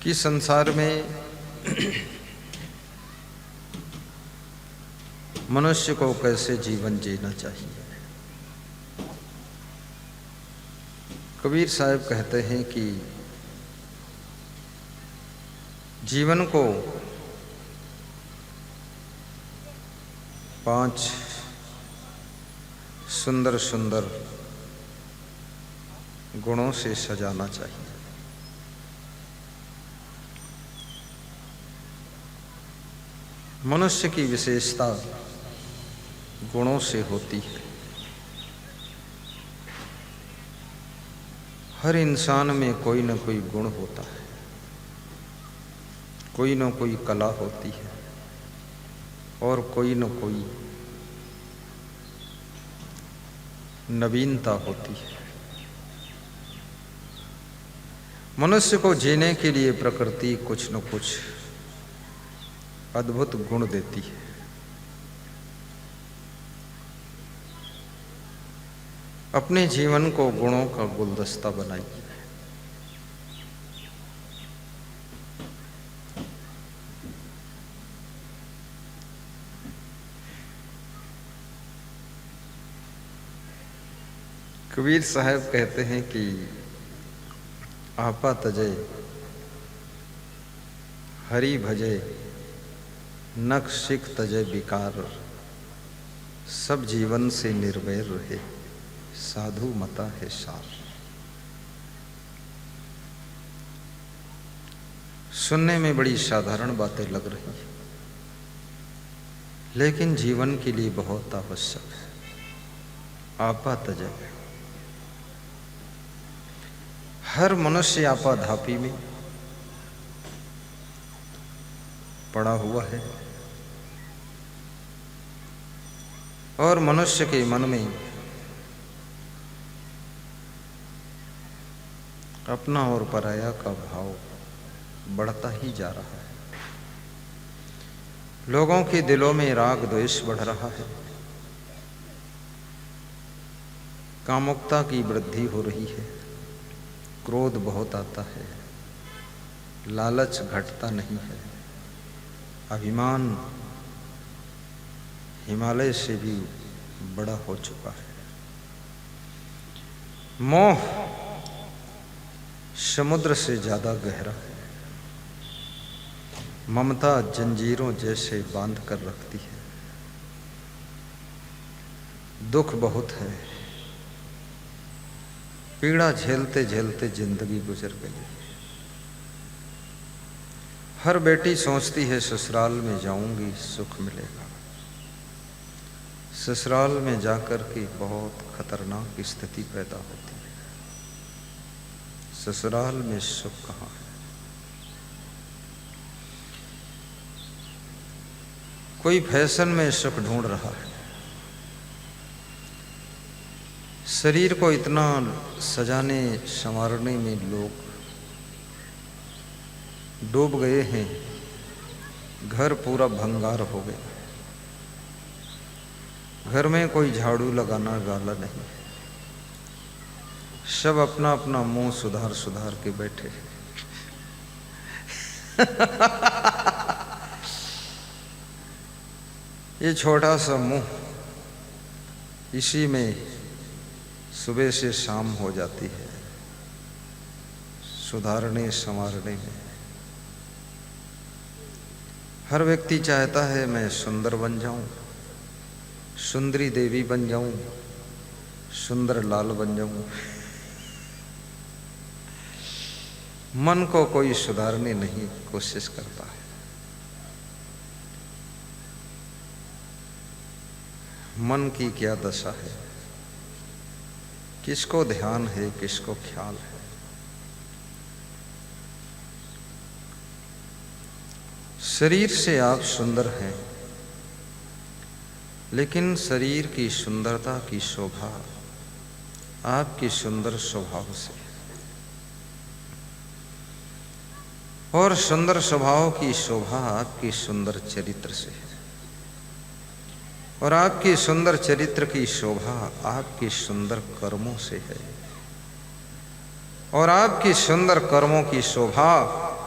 कि संसार में मनुष्य को कैसे जीवन जीना चाहिए। कबीर साहब कहते हैं कि जीवन को 5 सुंदर सुंदर गुणों से सजाना चाहिए। मनुष्य की विशेषता गुणों से होती है। हर इंसान में कोई न कोई गुण होता है, कोई न कोई कला होती है और कोई न कोई नवीनता होती है। मनुष्य को जीने के लिए प्रकृति कुछ न कुछ अद्भुत गुण देती है। अपने जीवन को गुणों का गुलदस्ता बनाइए। कबीर साहब कहते हैं कि आपा तजे हरि भजे, नख शिख तजे विकार, सब जीवन से निर्वैर रहे, साधु मता है सार। सुनने में बड़ी साधारण बातें लग रही है, लेकिन जीवन के लिए बहुत आवश्यक है। आपा तजे, हर मनुष्य आपाधापी में पड़ा हुआ है और मनुष्य के मन में अपना और पराया का भाव बढ़ता ही जा रहा है। लोगों के दिलों में राग द्वेष बढ़ रहा है, कामुकता की वृद्धि हो रही है, क्रोध बहुत आता है, लालच घटता नहीं है, अभिमान हिमालय से भी बड़ा हो चुका है, मोह समुद्र से ज्यादा गहरा है, ममता जंजीरों जैसे बांध कर रखती है, दुख बहुत है, पीड़ा झेलते झेलते जिंदगी गुजर गई। हर बेटी सोचती है ससुराल में जाऊंगी सुख मिलेगा, ससुराल में जाकर के बहुत खतरनाक स्थिति पैदा होती है। ससुराल में सुख कहाँ है? कोई फैशन में सुख ढूंढ रहा है, शरीर को इतना सजाने संवारने में लोग डूब गए हैं, घर पूरा भंगार हो गया। घर में कोई झाड़ू लगाना वाला नहीं, सब अपना अपना मुंह सुधार सुधार के बैठे हैं। ये छोटा सा मुंह, इसी में सुबह से शाम हो जाती है, सुधारने संवारने में। हर व्यक्ति चाहता है मैं सुंदर बन जाऊं, सुंदरी देवी बन जाऊं, सुंदर लाल बन जाऊं। मन को कोई सुधारने नहीं कोशिश करता है। मन की क्या दशा है, किसको ध्यान है, किसको ख्याल है। शरीर से आप सुंदर हैं, लेकिन शरीर की सुंदरता की शोभा आपके सुंदर स्वभाव से, और सुंदर स्वभाव की शोभा आपकी सुंदर चरित्र से है, और आपकी सुंदर चरित्र की शोभा आपके सुंदर कर्मों से है, और आपकी सुंदर कर्मों की शोभा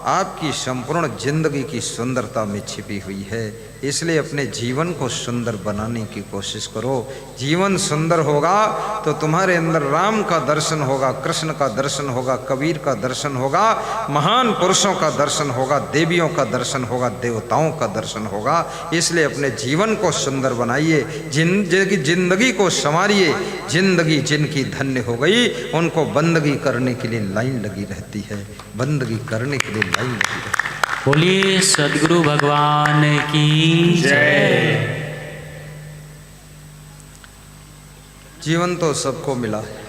आपकी संपूर्ण जिंदगी की सुंदरता में छिपी हुई है। इसलिए अपने जीवन को सुंदर बनाने की कोशिश करो। जीवन सुंदर होगा तो तुम्हारे अंदर राम का दर्शन होगा, कृष्ण का दर्शन होगा, कबीर का दर्शन होगा, महान पुरुषों का दर्शन होगा, देवियों का दर्शन होगा, देवताओं का दर्शन होगा। इसलिए अपने जीवन को सुंदर बनाइए, जिंदगी को संवारिए। जिंदगी जिनकी धन्य हो गई उनको बंदगी करने के लिए लाइन लगी रहती है, बंदगी करने के लिए लाइन लगी रहती है। बोलिए सद्गुरु भगवान की जय। जीवन तो सबको मिला है।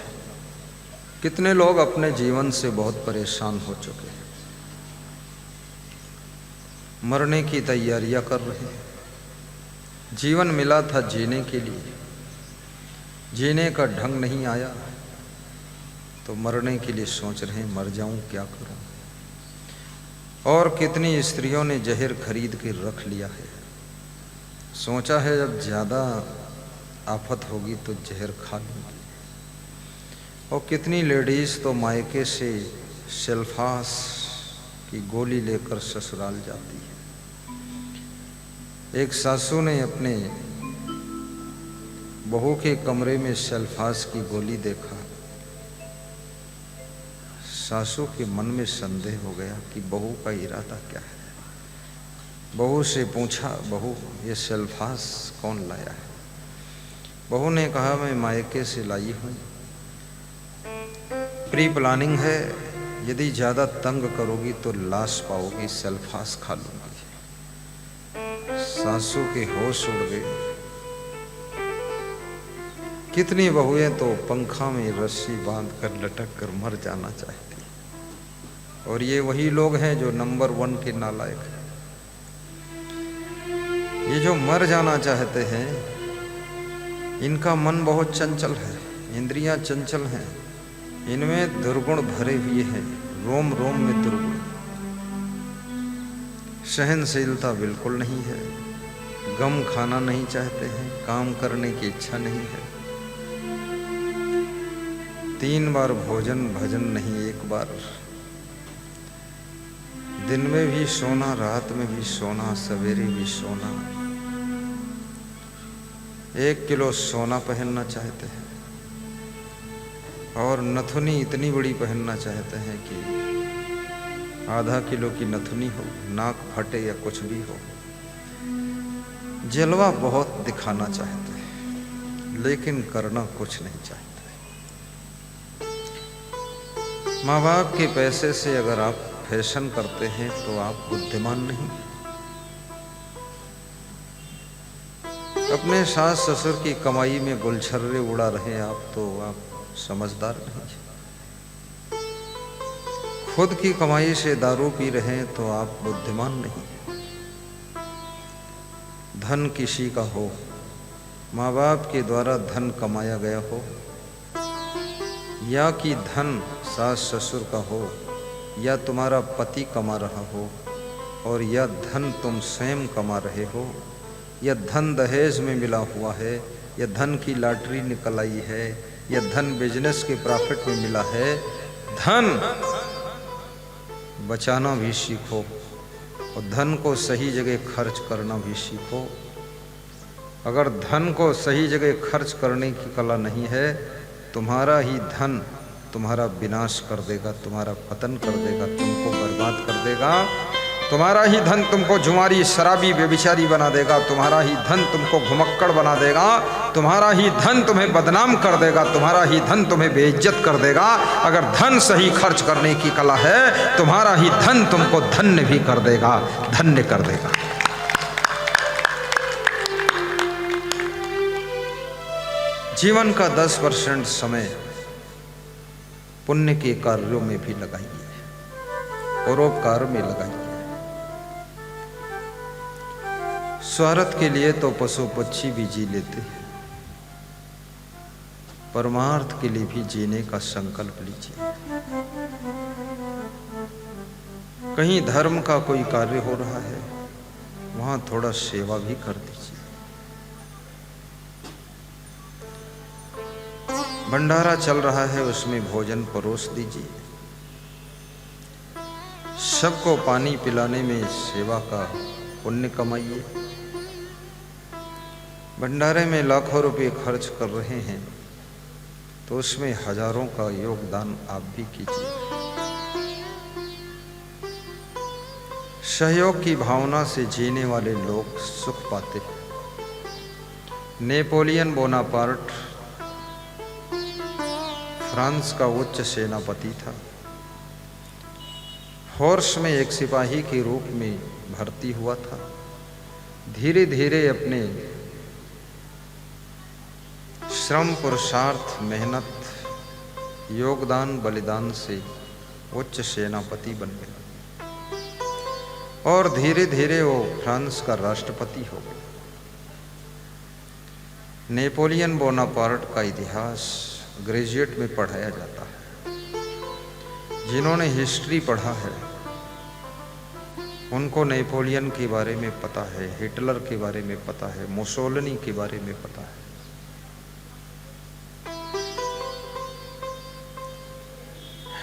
कितने लोग अपने जीवन से बहुत परेशान हो चुके हैं, मरने की तैयारियां कर रहे हैं। जीवन मिला था जीने के लिए, जीने का ढंग नहीं आया तो मरने के लिए सोच रहे हैं, मर जाऊं क्या करूं। और कितनी स्त्रियों ने जहर खरीद के रख लिया है, सोचा है जब ज़्यादा आफत होगी तो जहर खा लूँगी। और कितनी लेडीज़ तो मायके से सेल्फास की गोली लेकर ससुराल जाती है। एक सासू ने अपने बहू के कमरे में सेल्फास की गोली देखा। सासू के मन में संदेह हो गया कि बहू का इरादा क्या है। बहू से पूछा, बहू ये सेल्फास कौन लाया है? बहू ने कहा मैं मायके से लाई हूँ, प्री प्लानिंग है, यदि ज़्यादा तंग करोगी तो लाश पाओगी, सेल्फास खा लूँगी। सासू के होश उड़ गए। कितनी बहुएं तो पंखा में रस्सी बांध कर लटक कर मर जाना चाहती, और ये वही लोग हैं जो नंबर 1 के नालायक हैं। ये जो मर जाना चाहते हैं इनका मन बहुत चंचल है, इंद्रियां चंचल हैं, इनमें दुर्गुण भरे हुए हैं, रोम रोम में दुर्गुण। सहनशीलता बिल्कुल नहीं है, गम खाना नहीं चाहते हैं, काम करने की इच्छा नहीं है। 3 बार भोजन भजन नहीं, 1 बार। दिन में भी सोना, रात में भी सोना, सवेरे भी सोना। 1 किलो सोना पहनना चाहते हैं और नथुनी इतनी बड़ी पहनना चाहते हैं कि आधा किलो की नथुनी हो, नाक फटे या कुछ भी हो। जलवा बहुत दिखाना चाहते हैं लेकिन करना कुछ नहीं चाहते। माँ बाप के पैसे से अगर आप फैशन करते हैं तो आप बुद्धिमान नहीं। अपने सास ससुर की कमाई में गुलछर्रे उड़ा रहे आप तो आप समझदार नहीं। खुद की कमाई से दारू पी रहे हैं तो आप बुद्धिमान नहीं। धन किसी का हो, माँ बाप के द्वारा धन कमाया गया हो, या कि धन सास ससुर का हो, या तुम्हारा पति कमा रहा हो, और या धन तुम स्वयं कमा रहे हो, या धन दहेज में मिला हुआ है, या धन की लॉटरी निकल आई है, या धन बिजनेस के प्रॉफिट में मिला है। धन बचाना भी सीखो और धन को सही जगह खर्च करना भी सीखो। अगर धन को सही जगह खर्च करने की कला नहीं है, तुम्हारा ही धन तुम्हारा विनाश कर देगा, तुम्हारा पतन कर देगा, तुमको बर्बाद कर देगा। तुम्हारा ही धन तुमको जुआरी, शराबी, व्यभिचारी बना देगा। तुम्हारा ही धन तुमको घुमक्कड़ बना देगा। तुम्हारा ही धन तुम्हें बदनाम कर देगा। तुम्हारा ही धन तुम्हें बेइज्जत कर देगा। अगर धन सही खर्च करने की कला है, तुम्हारा ही धन तुमको धन्य भी कर देगा, धन्य कर देगा। जीवन का 10% समय पुण्य के कार्यों में भी लगाइए, परोपकार में लगाइए। स्वार्थ के लिए तो पशु पक्षी भी जी लेते हैं, परमार्थ के लिए भी जीने का संकल्प लीजिए। कहीं धर्म का कोई कार्य हो रहा है, वहां थोड़ा सेवा भी कर दीजिए। भंडारा चल रहा है, उसमें भोजन परोस दीजिए। सबको पानी पिलाने में सेवा का पुण्य कमाइए। भंडारे में लाखों रुपए खर्च कर रहे हैं तो उसमें हजारों का योगदान आप भी कीजिए। सहयोग की भावना से जीने वाले लोग सुख पाते हैं। नेपोलियन बोनापार्ट फ्रांस का उच्च सेनापति था। फोर्स में एक सिपाही के रूप में भर्ती हुआ था। धीरे धीरे अपने श्रम, पुरुषार्थ, मेहनत, योगदान, बलिदान से उच्च सेनापति बन गया और धीरे धीरे वो फ्रांस का राष्ट्रपति हो गया। नेपोलियन बोनापार्ट का इतिहास ग्रेजुएट में पढ़ाया जाता है। जिन्होंने हिस्ट्री पढ़ा है उनको नेपोलियन के बारे में पता है, हिटलर के बारे में पता है, मुसोलिनी के बारे में पता है।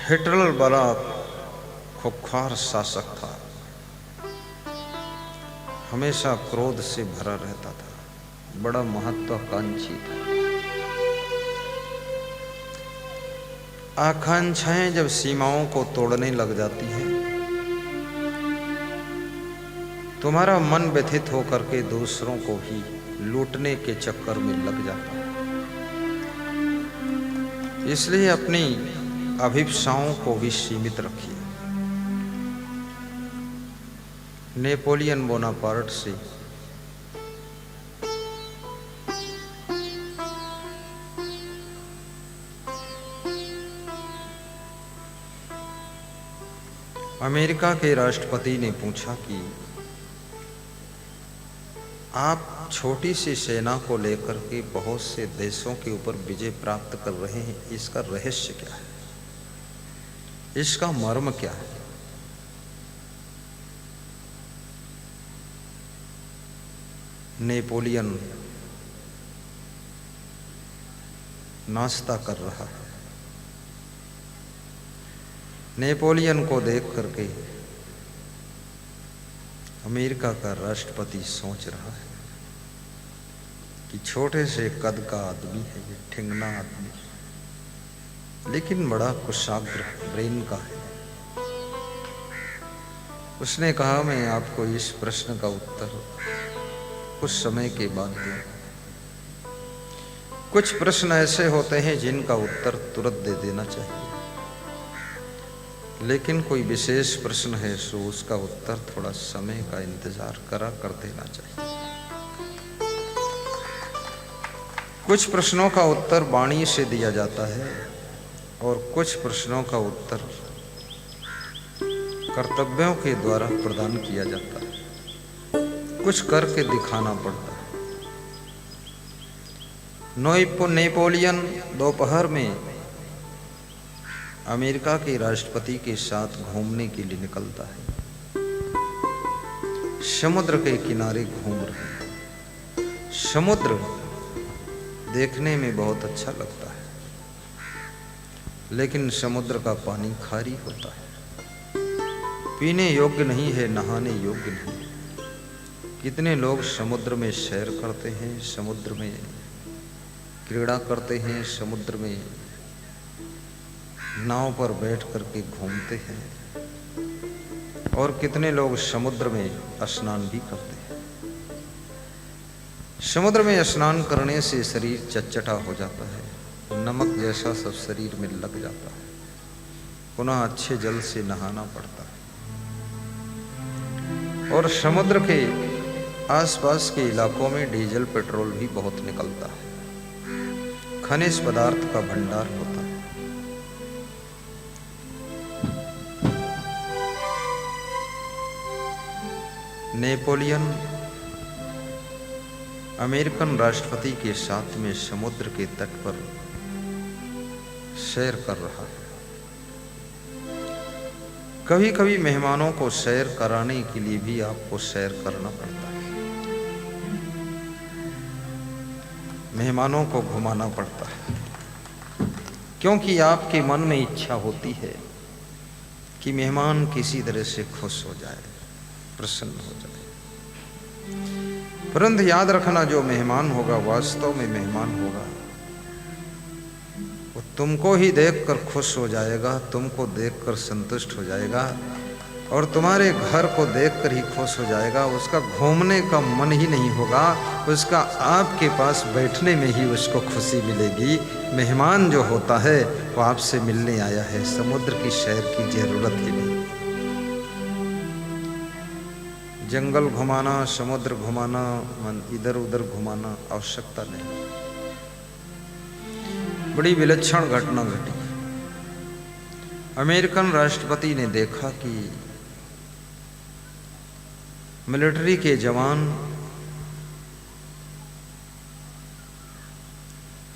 हिटलर बड़ा खुंखार शासक था, हमेशा क्रोध से भरा रहता था, बड़ा महत्वाकांक्षी था। आकांक्षाएं जब सीमाओं को तोड़ने लग जाती हैं, तुम्हारा मन व्यथित होकर के दूसरों को ही लूटने के चक्कर में लग जाता है। इसलिए अपनी अभिप्साओं को भी सीमित रखिए। नेपोलियन बोनापार्ट से अमेरिका के राष्ट्रपति ने पूछा कि आप छोटी सी सेना को लेकर के बहुत से देशों के ऊपर विजय प्राप्त कर रहे हैं, इसका रहस्य क्या है, इसका मर्म क्या है? नेपोलियन नाश्ता कर रहा है। नेपोलियन को देख करके अमेरिका का राष्ट्रपति सोच रहा है कि छोटे से कद का आदमी है ये, ठिंगना आदमी, लेकिन बड़ा कुशाग्र ब्रेन का है। उसने कहा मैं आपको इस प्रश्न का उत्तर कुछ समय के बाद दूं। कुछ प्रश्न ऐसे होते हैं जिनका उत्तर तुरंत दे देना चाहिए, लेकिन कोई विशेष प्रश्न है सो उसका उत्तर थोड़ा समय का इंतजार कर देना चाहिए। कुछ प्रश्नों का उत्तर वाणी से दिया जाता है और कुछ प्रश्नों का उत्तर कर्तव्यों के द्वारा प्रदान किया जाता है, कुछ करके दिखाना पड़ता है। नेपोलियन दोपहर में अमेरिका के राष्ट्रपति के साथ घूमने के लिए निकलता है। समुद्र के किनारे घूम रहे हैं। समुद्र देखने में बहुत अच्छा लगता है, लेकिन समुद्र का पानी खारी होता है, पीने योग्य नहीं है, नहाने योग्य नहीं है। कितने लोग समुद्र में सैर करते हैं, समुद्र में क्रीड़ा करते हैं, समुद्र में नाव पर बैठ करके घूमते हैं, और कितने लोग समुद्र में स्नान भी करते हैं। समुद्र में स्नान करने से शरीर चटचटा हो जाता है, नमक जैसा सब शरीर में लग जाता है, पुनः अच्छे जल से नहाना पड़ता है। और समुद्र के आसपास के इलाकों में डीजल पेट्रोल भी बहुत निकलता है, खनिज पदार्थ का भंडार होता है। नेपोलियन अमेरिकन राष्ट्रपति के साथ में समुद्र के तट पर सैर कर रहा है। कभी कभी मेहमानों को सैर कराने के लिए भी आपको सैर करना पड़ता है, मेहमानों को घुमाना पड़ता है, क्योंकि आपके मन में इच्छा होती है कि मेहमान किसी तरह से खुश हो जाए, प्रसन्न हो जाए। परंतु याद रखना, जो मेहमान होगा वास्तव में मेहमान होगा, वो तुमको ही देखकर खुश हो जाएगा, तुमको देखकर संतुष्ट हो जाएगा और तुम्हारे घर को देखकर ही खुश हो जाएगा। उसका घूमने का मन ही नहीं होगा, उसका आपके पास बैठने में ही उसको खुशी मिलेगी। मेहमान जो होता है वो आपसे मिलने आया है, समुद्र की सैर की जरूरत ही नहीं। जंगल घुमाना, समुद्र घुमाना, मन इधर उधर घुमाना आवश्यकता नहीं। बड़ी विलक्षण घटना घटी। अमेरिकन राष्ट्रपति ने देखा कि मिलिट्री के जवान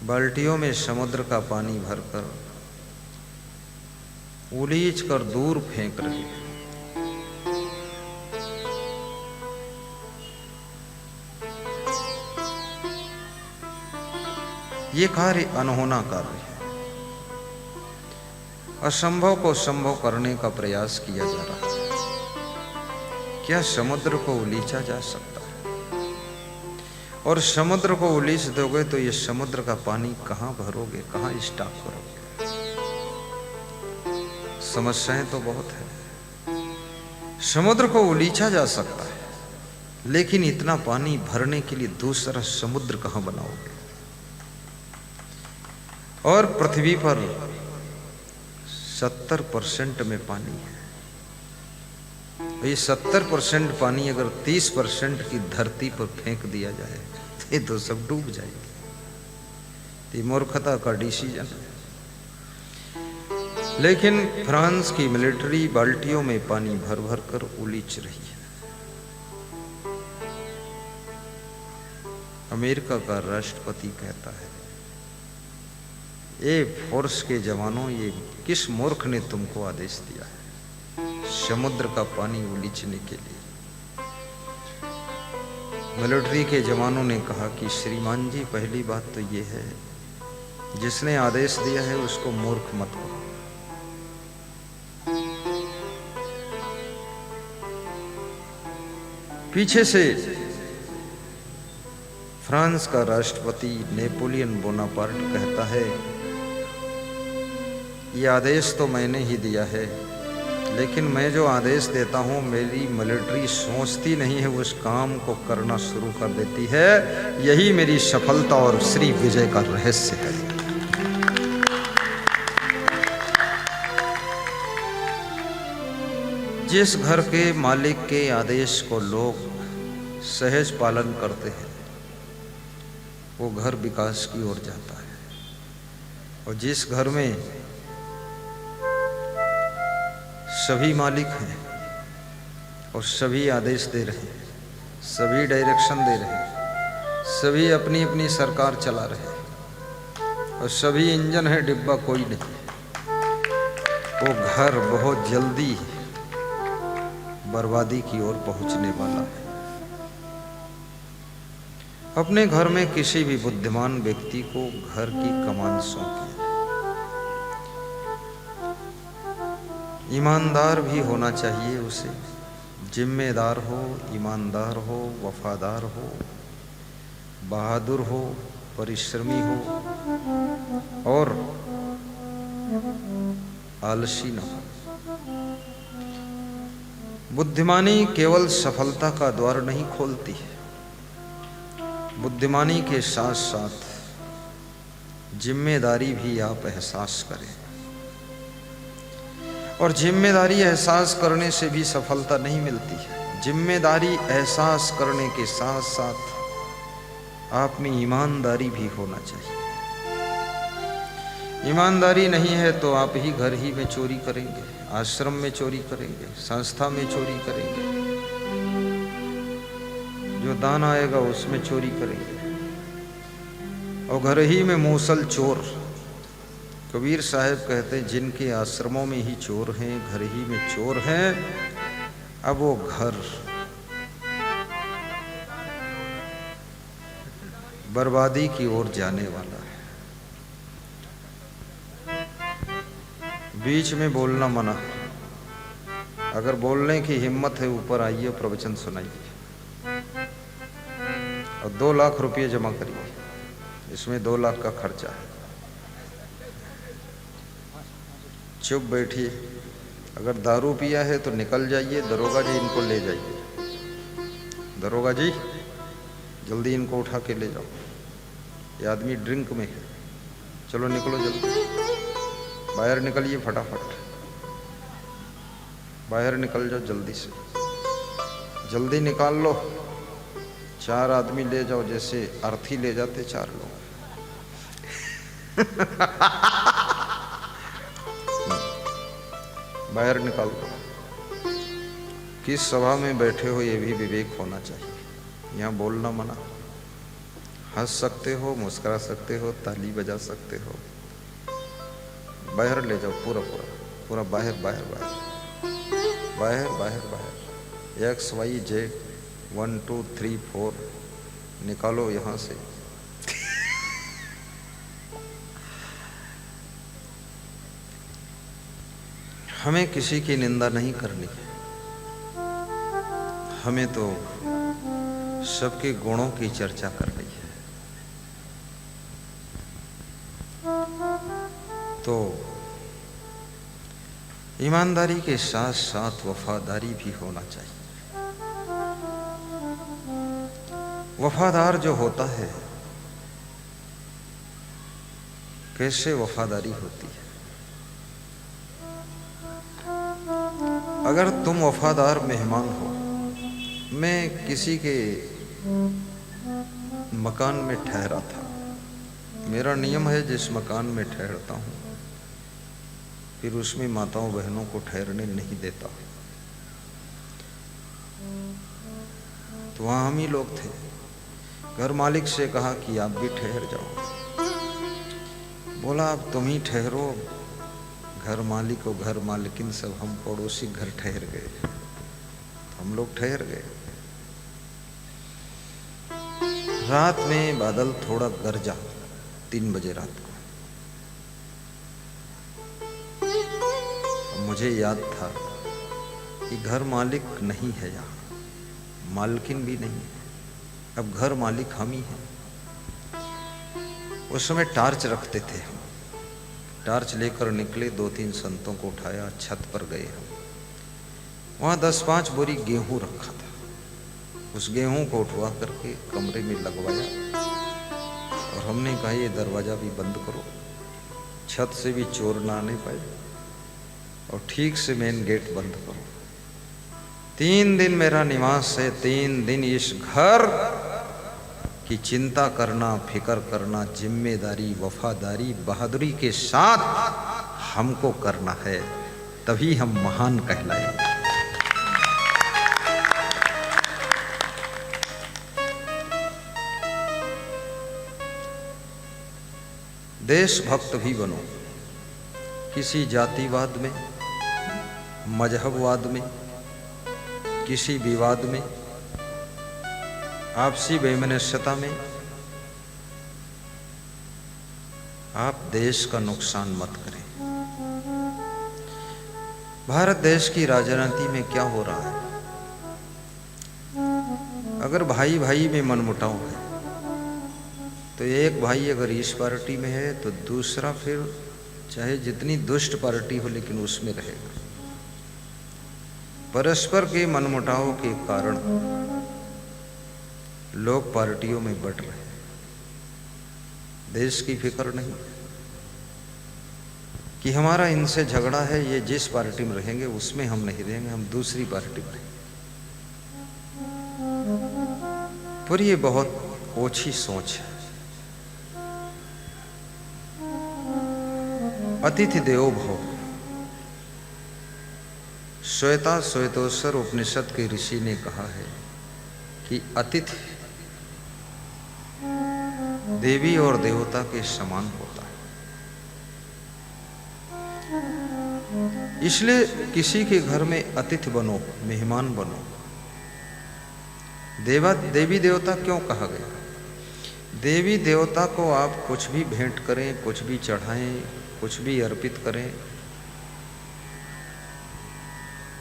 बाल्टियों में समुद्र का पानी भरकर उलीच कर दूर फेंक रहे हैं। ये कार्य अनहोना कार्य है। असंभव को संभव करने का प्रयास किया जा रहा है। क्या समुद्र को उलीचा जा सकता है? और समुद्र को उलीच दोगे तो ये समुद्र का पानी कहां भरोगे, कहां स्टॉक करोगे? समस्याएं तो बहुत है। समुद्र को उलीचा जा सकता है, लेकिन इतना पानी भरने के लिए दूसरा समुद्र कहां बनाओगे? और पृथ्वी पर 70% में पानी है। ये 70% पानी अगर 30% की धरती पर फेंक दिया जाए तो ये तो सब डूब जाएगी। ये मूर्खता का डिसीजन है। लेकिन फ्रांस की मिलिट्री बाल्टियों में पानी भर भर कर उलीच रही है। अमेरिका का राष्ट्रपति कहता है, ये फोर्स के जवानों, ये किस मूर्ख ने तुमको आदेश दिया है समुद्र का पानी उलीचने के लिए? मिलिट्री के जवानों ने कहा कि श्रीमान जी, पहली बात तो ये है, जिसने आदेश दिया है उसको मूर्ख मत करो। पीछे से फ्रांस का राष्ट्रपति नेपोलियन बोनापार्ट कहता है, ये आदेश तो मैंने ही दिया है, लेकिन मैं जो आदेश देता हूं मेरी मिलिट्री सोचती नहीं है, उस काम को करना शुरू कर देती है। यही मेरी सफलता और श्री विजय का रहस्य है। जिस घर के मालिक के आदेश को लोग सहज पालन करते हैं वो घर विकास की ओर जाता है। और जिस घर में सभी मालिक हैं और सभी आदेश दे रहे हैं, सभी डायरेक्शन दे रहे हैं, सभी अपनी अपनी सरकार चला रहे हैं और सभी इंजन है, डिब्बा कोई नहीं, वो घर बहुत जल्दी बर्बादी की ओर पहुंचने वाला है। अपने घर में किसी भी बुद्धिमान व्यक्ति को घर की कमान सौंपिए। ईमानदार भी होना चाहिए उसे, जिम्मेदार हो, ईमानदार हो, वफादार हो, बहादुर हो, परिश्रमी हो और आलसी न हो। बुद्धिमानी केवल सफलता का द्वार नहीं खोलती है, बुद्धिमानी के साथ साथ जिम्मेदारी भी आप एहसास करें। और जिम्मेदारी एहसास करने से भी सफलता नहीं मिलती है। जिम्मेदारी एहसास करने के साथ साथ आप में ईमानदारी भी होना चाहिए। ईमानदारी नहीं है तो आप ही घर ही में चोरी करेंगे, आश्रम में चोरी करेंगे, संस्था में चोरी करेंगे, जो दान आएगा उसमें चोरी करेंगे और घर ही में मूसल चोर। कबीर साहब कहते हैं, जिनके आश्रमों में ही चोर हैं, घर ही में चोर हैं, अब वो घर बर्बादी की ओर जाने वाला है। बीच में बोलना मना, अगर बोलने की हिम्मत है ऊपर आइए, प्रवचन सुनाइए और 2 लाख रुपये जमा करिए, इसमें 2 लाख का खर्चा है। चुप बैठिए, अगर दारू पिया है तो निकल जाइए, दरोगा जी इनको ले जाइए। दरोगा जी जल्दी इनको उठा के ले जाओ, ये आदमी ड्रिंक में है। चलो निकलो जल्दी, बाहर निकलिए फटाफट, बाहर निकल जाओ जल्दी से, जल्दी निकाल लो। 4 आदमी ले जाओ, जैसे अर्थी ले जाते 4 लोग। बाहर निकाल दो। किस सभा में बैठे हो ये भी विवेक होना चाहिए। यहाँ बोलना मना, हंस सकते हो, मुस्कुरा सकते हो, ताली बजा सकते हो, बाहर ले जाओ पूरा पूरा पूरा, बाहर बाहर बाहर बाहर बाहर बाहर। XYZ 1 2 3 4 निकालो यहाँ से। हमें किसी की निंदा नहीं करनी है, हमें तो सबके गुणों की चर्चा करनी है। तो ईमानदारी के साथ साथ वफादारी भी होना चाहिए। वफादार जो होता है, कैसे वफादारी होती है। अगर तुम वफादार मेहमान हो, मैं किसी के मकान में ठहरा था। मेरा नियम है जिस मकान में ठहरता हूँ फिर उसमें माताओं बहनों को ठहरने नहीं देता। तो वहाँ हम ही लोग थे। घर मालिक से कहा कि आप भी ठहर जाओ। बोला अब तुम ही ठहरो। घर मालिक और घर मालिकिन सब हम पड़ोसी घर ठहर गए, हम लोग ठहर गए। रात में बादल थोड़ा गरजा, 3 बजे रात को। मुझे याद था कि घर मालिक नहीं है यहाँ, मालकिन भी नहीं है, अब घर मालिक हम ही हैं। उस समय टार्च रखते थे हम, टार्च लेकर निकले, 2-3 संतों को उठाया, छत पर गए हम। वहाँ 10-5 बोरी गेहूं रखा था। उस गेहूं को उठवा करके कमरे में लगवाया और हमने कहा ये दरवाज़ा भी बंद करो, छत से भी चोर ना आने पाए, और ठीक से मेन गेट बंद करो। 3 दिन मेरा निवास है, 3 दिन इस घर की चिंता करना, फिक्र करना, जिम्मेदारी, वफादारी, बहादुरी के साथ हमको करना है, तभी हम महान कहलाएंगे। देशभक्त भी बनो। किसी जातिवाद में, मजहबवाद में, किसी विवाद में, आपसी वैमनस्यता में आप देश का नुकसान मत करें। भारत देश की राजनीति में क्या हो रहा है? अगर भाई भाई में मनमुटाव है तो एक भाई अगर इस पार्टी में है तो दूसरा फिर चाहे जितनी दुष्ट पार्टी हो लेकिन उसमें रहेगा। परस्पर के मनमुटाव के कारण लोग पार्टियों में बट रहे हैं। देश की फिक्र नहीं कि हमारा इनसे झगड़ा है, ये जिस पार्टी में रहेंगे उसमें हम नहीं रहेंगे, हम दूसरी पार्टी में रहेंगे। पर ये बहुत ओछी सोच है। अतिथि देवो भव। श्वेता श्वेतोत्तर उपनिषद के ऋषि ने कहा है कि अतिथि देवी और देवता के समान होता है। इसलिए किसी के घर में अतिथि बनो, मेहमान बनो। देवी देवता क्यों कहा गया? देवी देवता को आप कुछ भी भेंट करें, कुछ भी चढ़ाएं, कुछ भी अर्पित करें,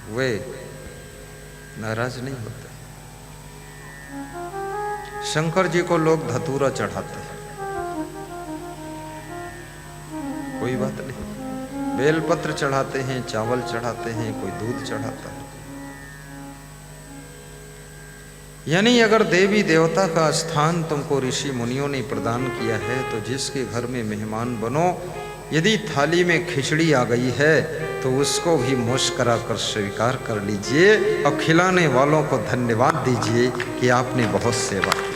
वे नाराज नहीं होते। शंकर जी को लोग धतूरा चढ़ाते हैं, कोई बात नहीं, बेलपत्र चढ़ाते हैं, चावल चढ़ाते हैं, कोई दूध चढ़ाता है। यानी अगर देवी देवता का स्थान तुमको ऋषि मुनियों ने प्रदान किया है तो जिसके घर में मेहमान बनो, यदि थाली में खिचड़ी आ गई है तो उसको भी मुस्कुरा कर स्वीकार कर लीजिए और खिलाने वालों को धन्यवाद दीजिए कि आपने बहुत सेवा की।